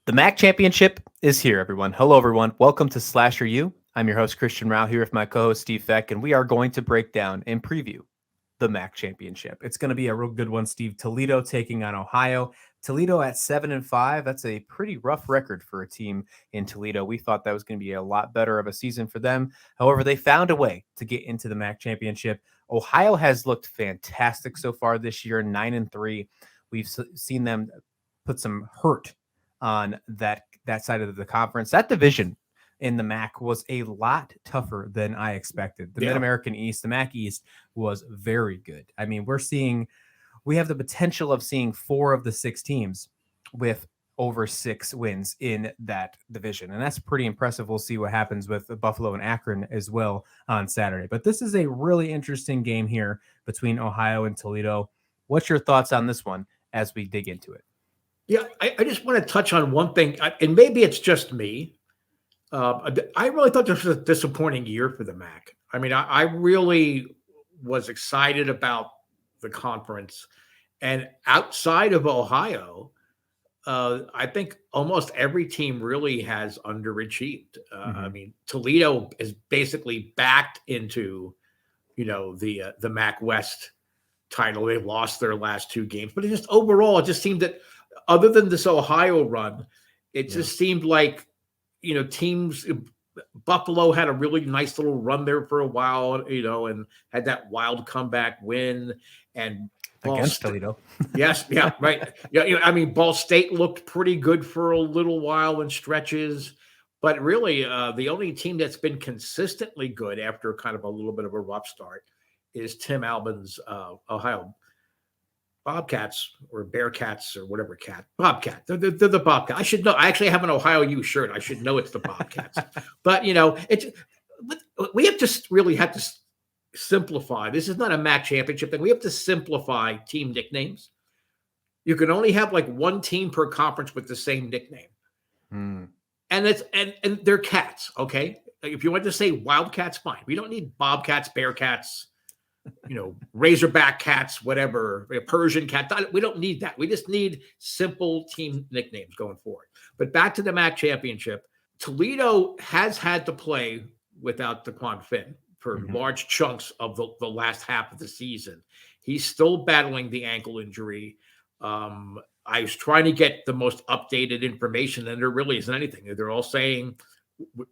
The MAC championship is here, everyone. Hello, everyone. Welcome to SlasherU. I'm your host, Christian Rao, here with my co-host, Steve Feck, and we are going to break down and preview the MAC championship. It's going to be a real good one, Steve. Toledo taking on Ohio. Toledo at 7-5. That's a pretty rough record for a team in Toledo. We thought that was going to be a lot better of a season for them. However, they found a way to get into the MAC championship. Ohio has looked fantastic so far this year, 9-3. We've seen them put some hurt on that side of the conference. That division in the MAC was a lot tougher than I expected. The Mid-American East, the MAC East was very good. I mean, we have the potential of seeing 4 of the 6 teams with over 6 wins in that division. And that's pretty impressive. We'll see what happens with Buffalo and Akron as well on Saturday. But this is a really interesting game here between Ohio and Toledo. What's your thoughts on this one as we dig into it? Yeah, I just want to touch on one thing, and maybe it's just me. I really thought this was a disappointing year for the MAC. I mean, I really was excited about the conference. And outside of Ohio, I think almost every team really has underachieved. I mean, Toledo is basically backed into, the MAC West title. They've lost their last 2 games. But it just seemed that other than this Ohio run, it just seemed like, teams, Buffalo had a really nice little run there for a while, and had that wild comeback win. And against Toledo. Yes, yeah, right. Yeah, I mean, Ball State looked pretty good for a little while in stretches. But really, the only team that's been consistently good after kind of a little bit of a rough start is Tim Albin's Ohio Bobcats or Bearcats or whatever cat. Bobcat. They're the Bobcat. I should know. I actually have an Ohio U shirt. I should know it's the Bobcats. But, we have to really have to simplify. This is not a MAC championship thing. We have to simplify team nicknames. You can only have like 1 team per conference with the same nickname. And and they're cats, okay? If you want to say Wildcats, fine. We don't need Bobcats, Bearcats, Razorback cats, whatever, Persian cat. We don't need that. We just need simple team nicknames going forward. But back to the MAC championship, Toledo has had to play without DeQuan Finn for large chunks of the last half of the season. He's still battling the ankle injury. I was trying to get the most updated information, and there really isn't anything. They're all saying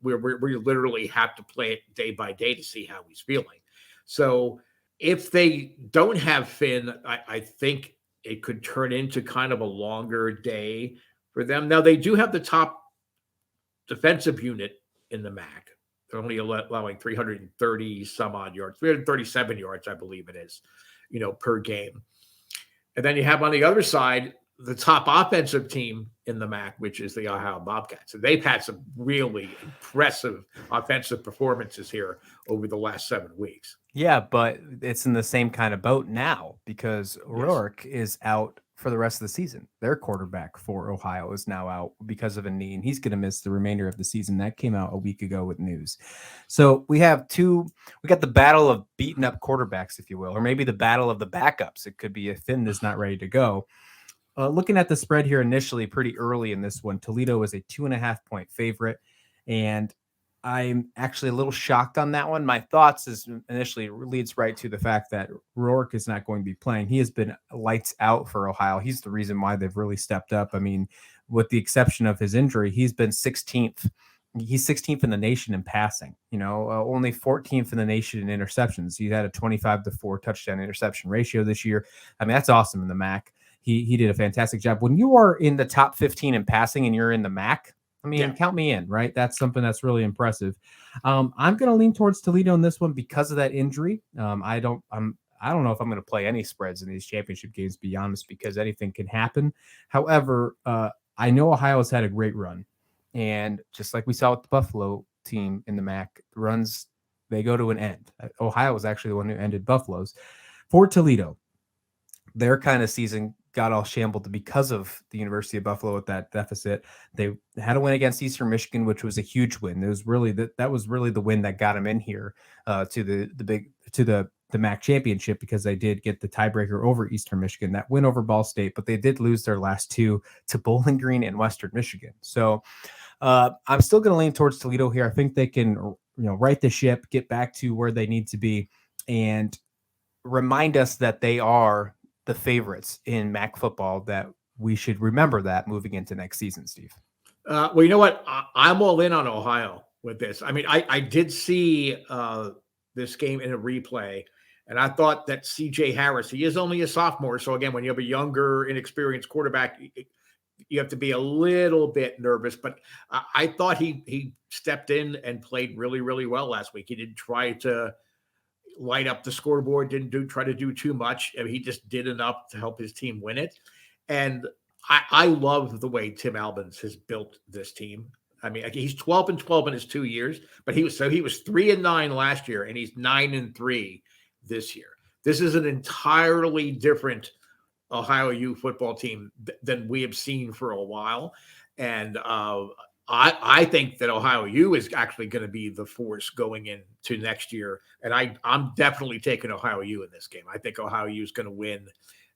we literally have to play it day by day to see how he's feeling. So if they don't have Finn, I think it could turn into kind of a longer day for them. Now, they do have the top defensive unit in the MAC. They're only allowing 330 some odd yards, 337 yards, I believe it is, per game. And then you have on the other side, the top offensive team in the MAC, which is the Ohio Bobcats. And they've had some really impressive offensive performances here over the last 7 weeks. Yeah, but it's in the same kind of boat now because Rourke is out for the rest of the season. Their quarterback for Ohio is now out because of a knee, and he's going to miss the remainder of the season. That came out a week ago with news. So we got the battle of beaten up quarterbacks, if you will, or maybe the battle of the backups. It could be if Finn is not ready to go. Looking at the spread here initially, pretty early in this one, Toledo is a 2.5-point favorite, and I'm actually a little shocked on that one. My thoughts is initially leads right to the fact that Rourke is not going to be playing. He has been lights out for Ohio. He's the reason why they've really stepped up. I mean, with the exception of his injury, he's been 16th. He's 16th in the nation in passing, only 14th in the nation in interceptions. He had a 25-4 touchdown interception ratio this year. I mean, that's awesome in the MAC. He did a fantastic job. When you are in the top 15 in passing and you're in the MAC, I mean, count me in, right? That's something that's really impressive. I'm going to lean towards Toledo in this one because of that injury. I don't know if I'm going to play any spreads in these championship games, to be honest, because anything can happen. However, I know Ohio has had a great run, and just like we saw with the Buffalo team in the MAC, runs they go to an end. Ohio was actually the one who ended Buffalo's. For Toledo, their kind of season got all shambled because of the University of Buffalo with that deficit. They had a win against Eastern Michigan, which was a huge win. It was really that was really the win that got them in here to the MAC championship, because they did get the tiebreaker over Eastern Michigan, that win over Ball State, but they did lose their last two to Bowling Green and Western Michigan. So I'm still going to lean towards Toledo here. I think they can, right the ship, get back to where they need to be, and remind us that they are the favorites in MAC football, that we should remember that moving into next season, Steve. Well, you know what? I'm all in on Ohio with this. I mean, I did see this game in a replay, and I thought that C.J. Harris, he is only a sophomore. So again, when you have a younger, inexperienced quarterback, you have to be a little bit nervous. But I thought he stepped in and played really, really well last week. He didn't try to light up the scoreboard, didn't try to do too much. I mean, he just did enough to help his team win it. And I love the way Tim Albans has built this team. I mean, he's 12-12 in his 2 years, but he was 3-9 last year, and he's 9-3 this year. This is an entirely different Ohio U football team than we have seen for a while. And I think that Ohio U is actually going to be the force going into next year. And I'm definitely taking Ohio U in this game. I think Ohio U is going to win,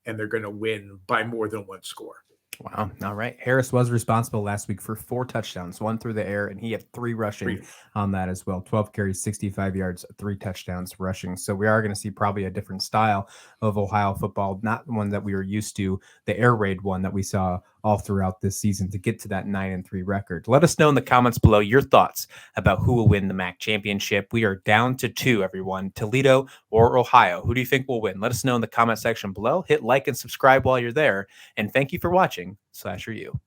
and they're going to win by more than one score. Wow. All right. Harris was responsible last week for 4 touchdowns, 1 through the air, and he had 3 rushing on that as well. 12 carries, 65 yards, 3 touchdowns rushing. So we are going to see probably a different style of Ohio football, not one that we were used to, the air raid one that we saw all throughout this season to get to that 9-3 record. Let us know in the comments below your thoughts about who will win the MAC championship. We are down to 2, everyone, Toledo or Ohio. Who do you think will win? Let us know in the comment section below. Hit like and subscribe while you're there. And thank you for watching SlasherU.